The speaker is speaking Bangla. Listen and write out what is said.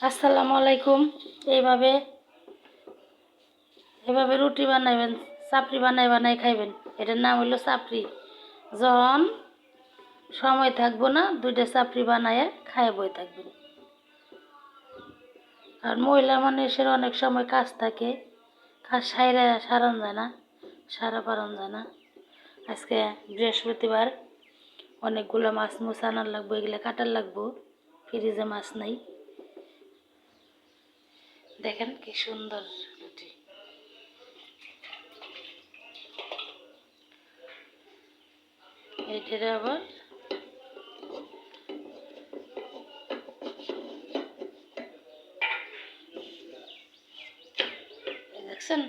আসসালামু আলাইকুম। এইভাবে এভাবে রুটি বানাইবেন, চাপড়ি বানাই খাইবেন। এটার নাম হলো চাপড়ি। যখন সময় থাকবো না, দুইটা চাপড়ি বানায় খায় বই থাকবেন। আর মহিলা মানুষের অনেক সময় কাজ থাকে, কাজ সারান যায় না, সারা পারন যায় না। আজকে বৃহস্পতিবার, অনেকগুলো মাছ মুছ আনার লাগবো, এগুলো কাটার লাগবো। ফ্রিজে মাছ নাই। দেখেন কি সুন্দর রুটি। এটারে আবার দেখছেন